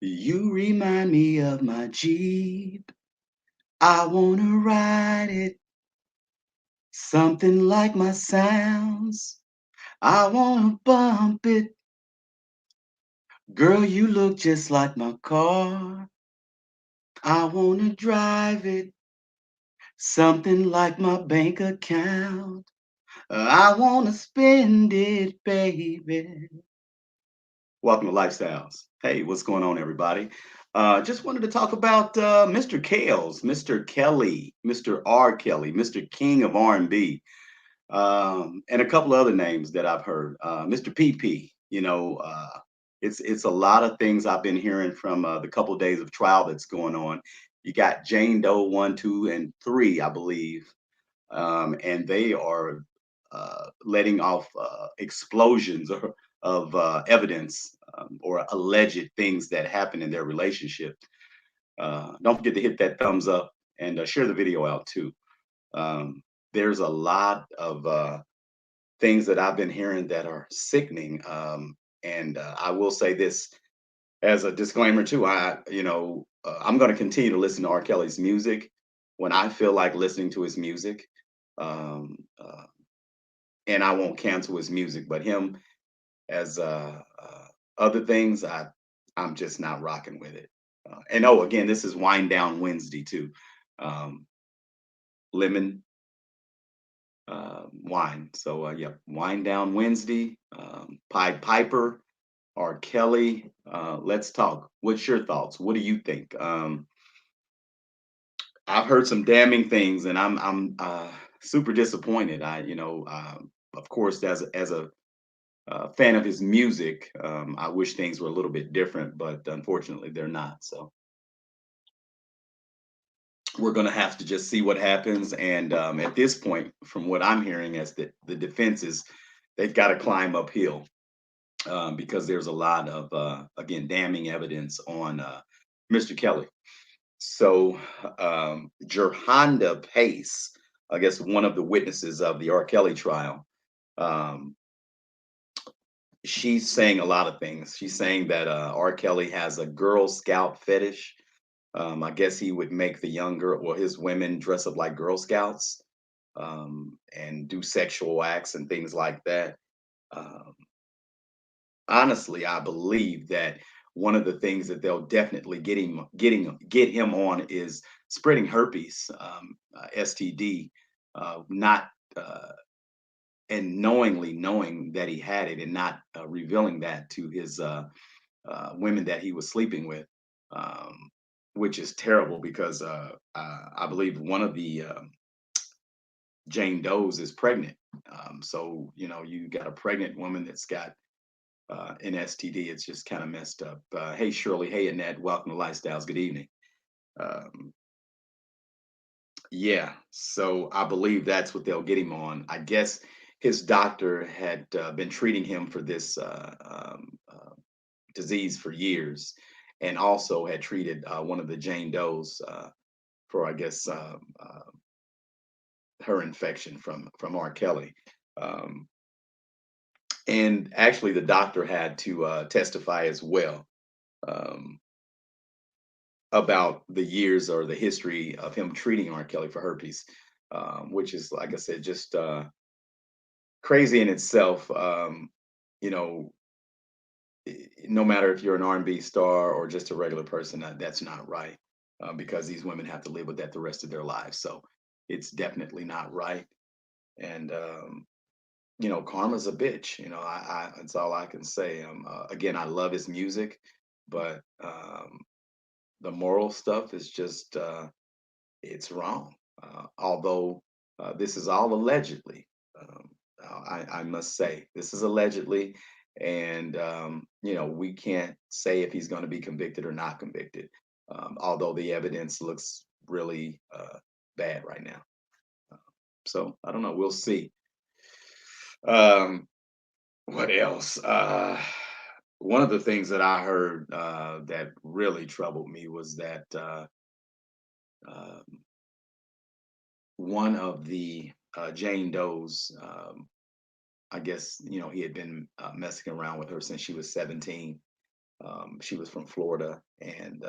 You remind me of my Jeep. I wanna ride it, something like my sounds. I wanna bump it. Girl, you look just like my car. I wanna drive it, something like my bank account. I wanna spend it, baby. Welcome to Lifestyles. Hey, what's going on, everybody? Just wanted to talk about Mr. Kales, Mr. Kelly, Mr. R. Kelly, Mr. King of R&B, and a couple of other names that I've heard. Mr. PP. It's a lot of things I've been hearing from the couple days of trial that's going on. You got Jane Doe 1, 2, and 3, I believe, and they are letting off explosions of evidence or alleged things that happened in their relationship. Don't forget to hit that thumbs up and share the video out too. There's a lot of things that I've been hearing that are sickening. And I will say this as a disclaimer too. I'm going to continue to listen to R. Kelly's music when I feel like listening to his music. Um, uh, and I won't cancel his music, but him as other things, I'm just not rocking with it. And oh, again, this is Wind Down Wednesday too. Um, lemon wine. So yeah, Wind Down Wednesday. Piper, R. Kelly. Let's talk. What's your thoughts? What do you think? I've heard some damning things, and I'm super disappointed. Of course, as a fan of his music. I wish things were a little bit different, but unfortunately, they're not. So we're going to have to just see what happens. And at this point, from what I'm hearing, as the defense is, they've got to climb uphill because there's a lot of, again, damning evidence on Mr. Kelly. So, Jerhonda Pace, I guess one of the witnesses of the R. Kelly trial, um, she's saying a lot of things. She's saying that R. Kelly has a Girl Scout fetish. I guess he would make the young girl, well, his women dress up like Girl Scouts and do sexual acts and things like that. Um, Honestly, I believe that one of the things that they'll definitely get him on is spreading herpes, STD, not and knowingly knowing that he had it and not revealing that to his women that he was sleeping with, um, which is terrible because I believe one of the Jane Doe's is pregnant. So you got a pregnant woman that's got an STD. It's just kind of messed up. Hey Shirley, hey Annette, welcome to Lifestyles. Good evening. Um, yeah, so I believe that's what they'll get him on. I guess his doctor had been treating him for this disease for years, and also had treated one of the Jane Does for, I guess, her infection from R. Kelly. Um, and actually, the doctor had to testify as well um, about the years or the history of him treating R. Kelly for herpes, which is, like I said, just crazy in itself. You know, no matter if you're an R&B star or just a regular person, that's not right because these women have to live with that the rest of their lives. So it's definitely not right. And karma's a bitch. That's all I can say. Again, I love his music, but the moral stuff is just it's wrong. Although this is all allegedly. Um, I must say this is allegedly, and we can't say if he's going to be convicted or not convicted. Although the evidence looks really bad right now. So I don't know. We'll see. Um, what else? One of the things that I heard that really troubled me was that uh, one of the Jane Does, I guess, he had been messing around with her since she was 17. She was from Florida, and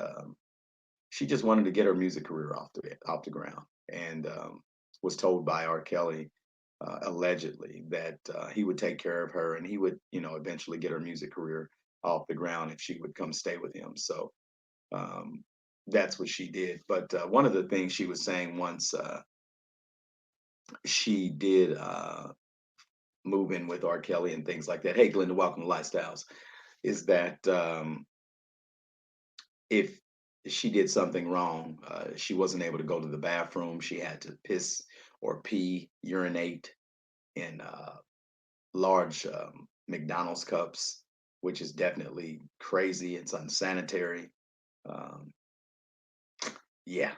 she just wanted to get her music career off the ground, and was told by R. Kelly allegedly that he would take care of her, and he would, eventually get her music career off the ground if she would come stay with him. So um, that's what she did. But one of the things she was saying once she did move in with R. Kelly and things like that. Hey, Glenda, welcome to Lifestyles. Is that if she did something wrong, she wasn't able to go to the bathroom. She had to piss or pee, urinate in large McDonald's cups, which is definitely crazy. It's unsanitary. Um, yeah.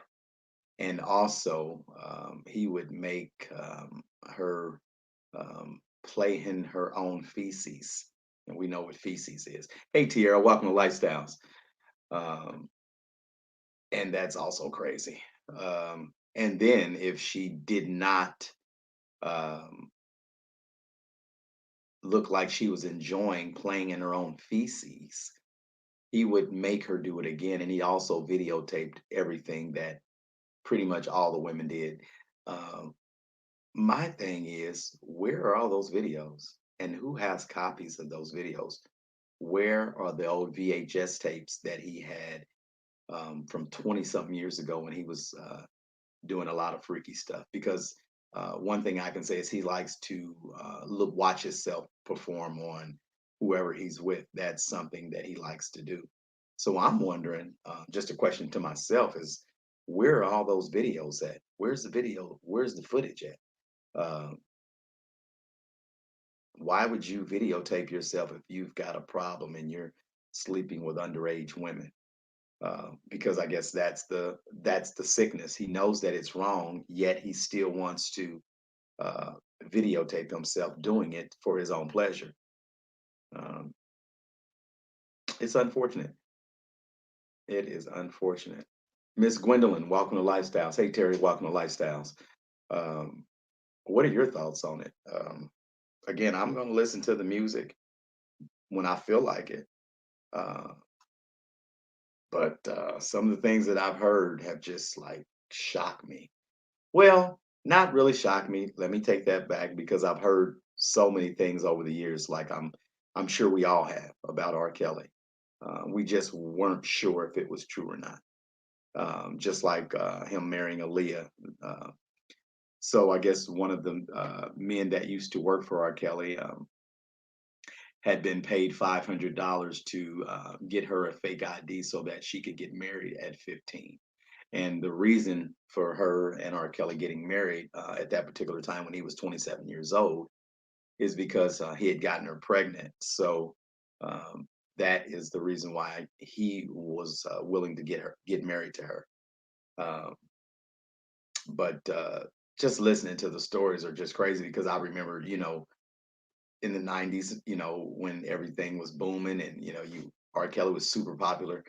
And also, he would make her play in her own feces. And we know what feces is. Hey, Tierra, welcome to Lifestyles. Um, and that's also crazy. And then if she did not um, look like she was enjoying playing in her own feces, he would make her do it again. And he also videotaped everything that pretty much all the women did. Um, my thing is, where are all those videos? And who has copies of those videos? Where are the old VHS tapes that he had from 20 something years ago when he was doing a lot of freaky stuff? Because one thing I can say is he likes to watch himself perform on whoever he's with. That's something that he likes to do. So I'm wondering, just a question to myself is, where are all those videos at? Where's the video? Where's the footage at? Uh, why would you videotape yourself if you've got a problem and you're sleeping with underage women? Because I guess that's the sickness. He knows that it's wrong, yet he still wants to uh, videotape himself doing it for his own pleasure. Um, it's unfortunate. It is unfortunate. Miss Gwendolyn, welcome to Lifestyles. Hey Terry, welcome to Lifestyles. Um, what are your thoughts on it? Again, I'm going to listen to the music when I feel like it. Uh, but some of the things that I've heard have just like shocked me. Well, not really shocked me. Let me take that back because I've heard so many things over the years, like I'm sure we all have about R. Kelly. We just weren't sure if it was true or not. Just like him marrying Aaliyah. Uh, so I guess one of the men that used to work for R. Kelly had been paid $500 to get her a fake ID so that she could get married at 15. And the reason for her and R. Kelly getting married at that particular time when he was 27 years old is because he had gotten her pregnant. So um, that is the reason why he was willing to get married to her. Um, but just listening to the stories are just crazy because I remember, in the 90s, when everything was booming and, R. Kelly was super popular,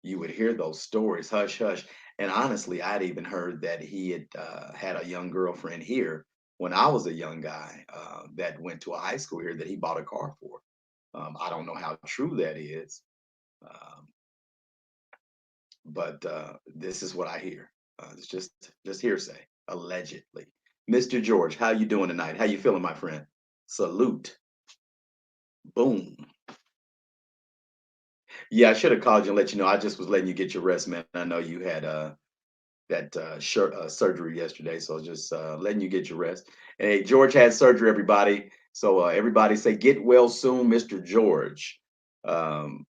you would hear those stories, hush, hush. And honestly, I'd even heard that he had had a young girlfriend here when I was a young guy that went to a high school here that he bought a car for. I don't know how true that is, um, but this is what I hear. It's just hearsay, allegedly. Mr. George, how you doing tonight? How you feeling, my friend? Salute. Boom. Yeah, I should have called you and let you know. I just was letting you get your rest, man. I know you had that surgery yesterday, so just letting you get your rest. And hey, George had surgery, everybody. So everybody say, get well soon, Mr. George. Um,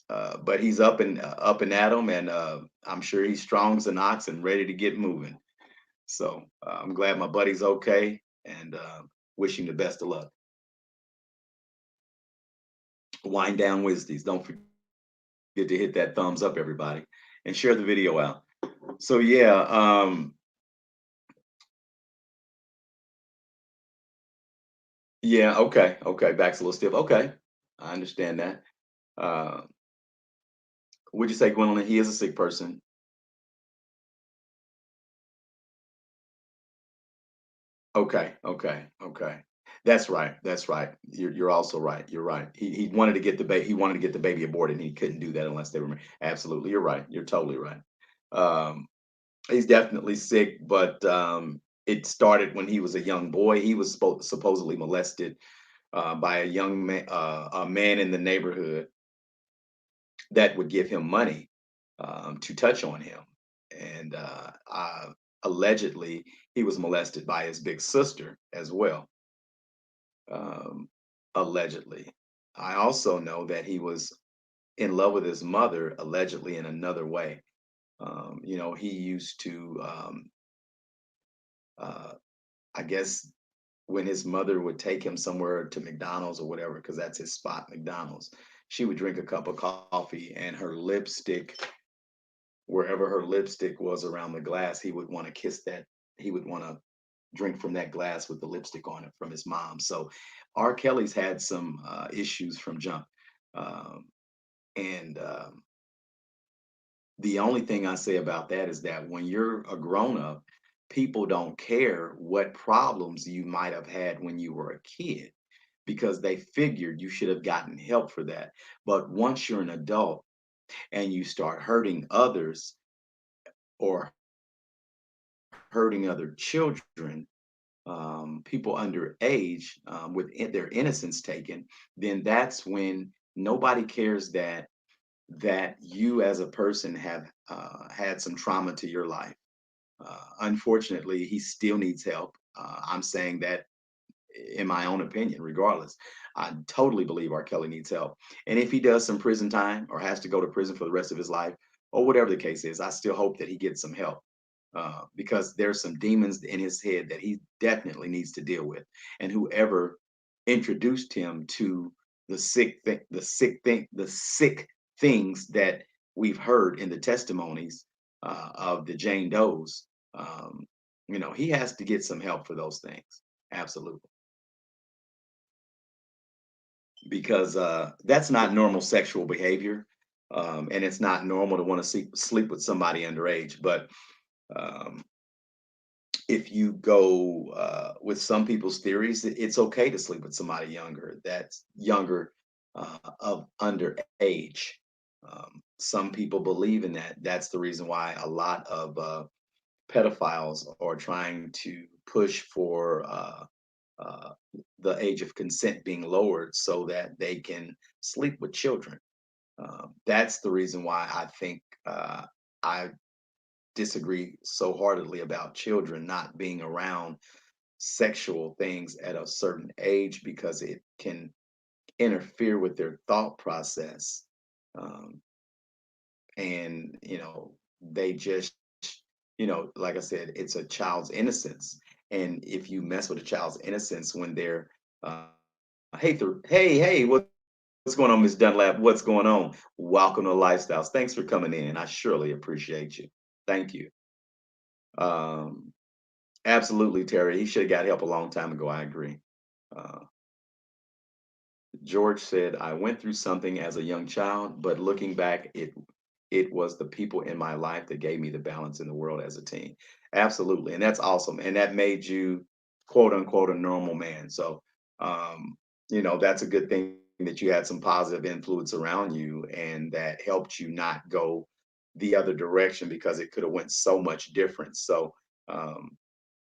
but he's up and at 'em, and I'm sure he's strong as an ox and ready to get moving. So I'm glad my buddy's okay, and wish him the best of luck. Wind down Wednesdays. Don't forget to hit that thumbs up, everybody, and share the video out. So yeah, yeah, okay, okay, back's a little stiff. Okay, I understand that. Uh, would you say, Gwendolyn, he is a sick person? Okay, okay, okay. That's right. That's right. You're also right. You're right. He wanted to get the baby. He wanted to get the baby aborted, and he couldn't do that unless they were married. Absolutely, you're right. You're totally right. Um, he's definitely sick, but it started when he was a young boy. He was supposedly molested by a man in the neighborhood that would give him money to touch on him, and allegedly he was molested by his big sister as well. um, Allegedly. I also know that he was in love with his mother, allegedly in another way. He used to, uh, I guess, when his mother would take him somewhere to McDonald's or whatever, because that's his spot, McDonald's, she would drink a cup of coffee and her lipstick, wherever her lipstick was around the glass, he would want to kiss that. He would want to drink from that glass with the lipstick on it from his mom. So R. Kelly's had some issues from jump. Um, and The only thing I say about that is that when you're a grown up, people don't care what problems you might have had when you were a kid because they figured you should have gotten help for that. But once you're an adult and you start hurting others or hurting other children, people underage with their innocence taken, then that's when nobody cares that you as a person have had some trauma to your life. Unfortunately, he still needs help. I'm saying that in my own opinion, regardless. I totally believe R. Kelly needs help. And if he does some prison time or has to go to prison for the rest of his life, or whatever the case is, I still hope that he gets some help because there's some demons in his head that he definitely needs to deal with. And whoever introduced him to the sick things that we've heard in the testimonies of the Jane Does, he has to get some help for those things. Absolutely. Because that's not normal sexual behavior. And it's not normal to want to sleep with somebody underage. But um, if you go with some people's theories, it's okay to sleep with somebody younger that's younger of underage. Some people believe in that. That's the reason why a lot of pedophiles are trying to push for uh, the age of consent being lowered so that they can sleep with children. That's the reason why I think I disagree so heartedly about children not being around sexual things at a certain age because it can interfere with their thought process. Um, and, they just, like I said, it's a child's innocence. And if you mess with a child's innocence when they're, hey, what's going on, Miss Dunlap? What's going on? Welcome to Lifestyles. Thanks for coming in. I surely appreciate you. Thank you. Um, Absolutely, Terry. He should have got help a long time ago. I agree. Uh, George said, "I went through something as a young child, but looking back, it was the people in my life that gave me the balance in the world as a teen." Absolutely, and that's awesome, and that made you quote unquote a normal man. So, um, that's a good thing that you had some positive influence around you, and that helped you not go the other direction because it could have went so much different. So, um,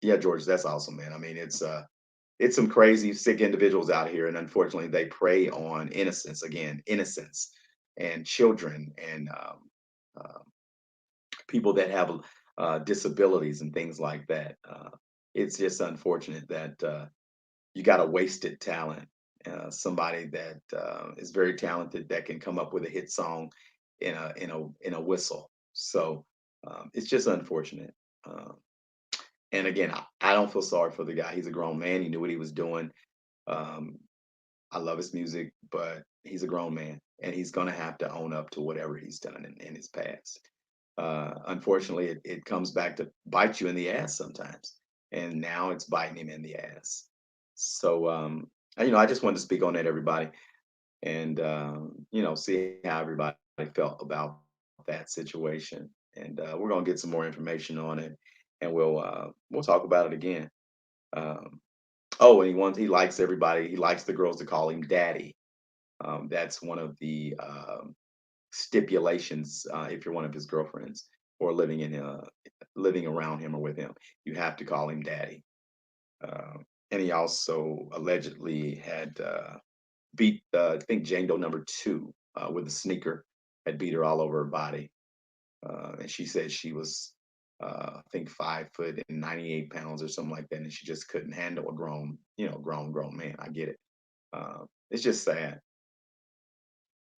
yeah, George, that's awesome, man. I mean, it's some crazy, sick individuals out here, and unfortunately, they prey on innocence again, innocence, and children, and uh, people that have disabilities and things like that. It's just unfortunate that you got a wasted talent, somebody that is very talented that can come up with a hit song in a whistle. So it's just unfortunate. Um, and again, I don't feel sorry for the guy. He's a grown man. He knew what he was doing. Um, I love his music, but he's a grown man and he's going to have to own up to whatever he's done in his past. Unfortunately, it comes back to bite you in the ass sometimes. And now it's biting him in the ass. So, I just wanted to speak on that, everybody, and, see how everybody felt about that situation. And we're going to get some more information on it and we'll talk about it again. Um, Oh, and he likes everybody. He likes the girls to call him daddy. That's one of the stipulations if you're one of his girlfriends or living around him or with him. You have to call him daddy. And he also allegedly had beat I think Jane Doe number two with a sneaker. Had beat her all over her body, and she said she was I think 5 foot and 98 pounds or something like that, and she just couldn't handle a grown, grown man. I get it. It's just sad.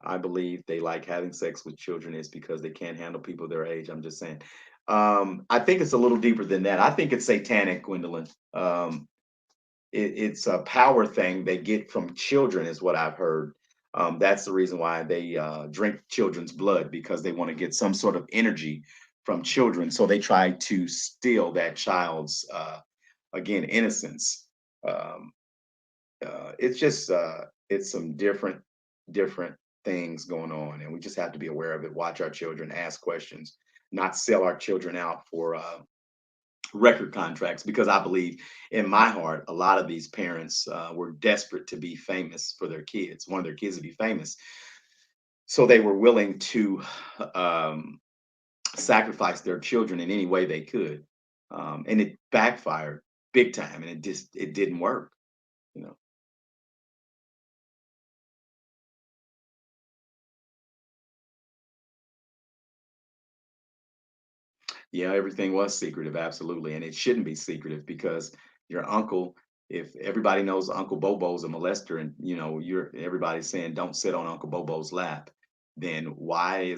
I believe they like having sex with children is because they can't handle people their age. I'm just saying. I think it's a little deeper than that. I think it's satanic, Gwendolyn. It's a power thing they get from children, is what I've heard. That's the reason why they drink children's blood, because they want to get some sort of energy from children. So they try to steal that child's, again, innocence. Um, it's just it's some different things going on, and we just have to be aware of it. Watch our children, ask questions, not sell our children out for record contracts, because I believe in my heart a lot of these parents were desperate to be famous for their kids, one of their kids to be famous, so they were willing to um, sacrifice their children in any way they could, and it backfired big time, and it didn't work, you know. Yeah, everything was secretive, absolutely, and it shouldn't be secretive, because your uncle, if everybody knows Uncle Bobo's a molester, and you're everybody's saying don't sit on Uncle Bobo's lap, then why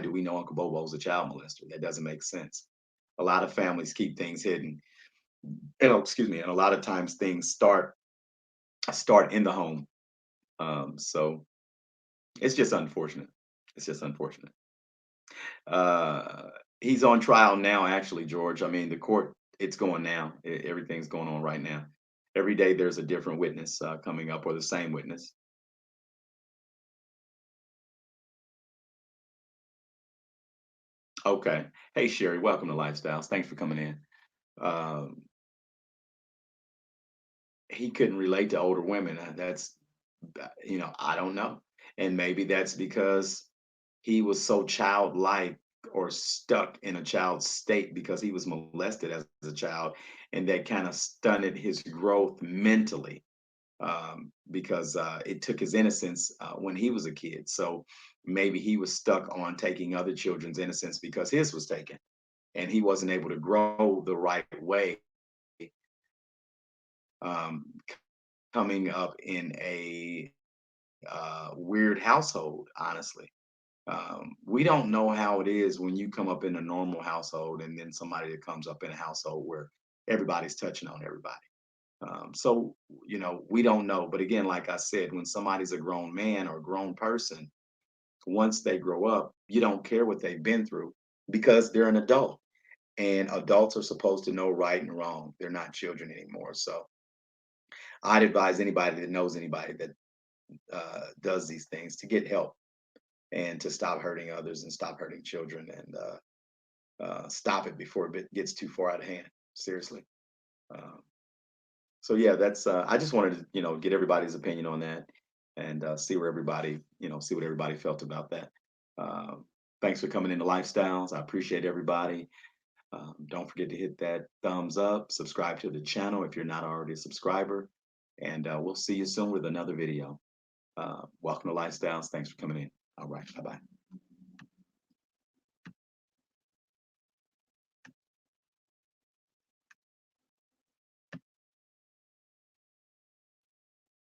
do we know Uncle Bobo's a child molester? That doesn't make sense. A lot of families keep things hidden, excuse me, and a lot of times things start in the home. So it's just unfortunate. It's just unfortunate. Uh, he's on trial now, actually, George. I mean, the court, it's going now. Everything's going on right now. Every day there's a different witness coming up, or the same witness. Okay. Hey, Sherry, welcome to Lifestyles. Thanks for coming in. Um, he couldn't relate to older women. I don't know. And maybe that's because he was so childlike, or stuck in a child's state, because he was molested as a child, and that kind of stunted his growth mentally, because it took his innocence when he was a kid. So maybe he was stuck on taking other children's innocence because his was taken, and he wasn't able to grow the right way, um, coming up in a weird household, honestly. We don't know how it is when you come up in a normal household, and then somebody that comes up in a household where everybody's touching on everybody. So, we don't know. But again, like I said, when somebody's a grown man or a grown person, once they grow up, you don't care what they've been through, because they're an adult, and adults are supposed to know right and wrong. They're not children anymore. So I'd advise anybody that knows anybody that does these things to get help, and to stop hurting others, and stop hurting children, and stop it before it gets too far out of hand. Seriously. Um, so yeah, that's I just wanted to get everybody's opinion on that, and see what everybody felt about that. Um, Thanks for coming into Lifestyles. I appreciate everybody. Don't forget to hit that thumbs up, subscribe to the channel if you're not already a subscriber, and we'll see you soon with another video. Welcome to Lifestyles. Thanks for coming in. All right, bye bye.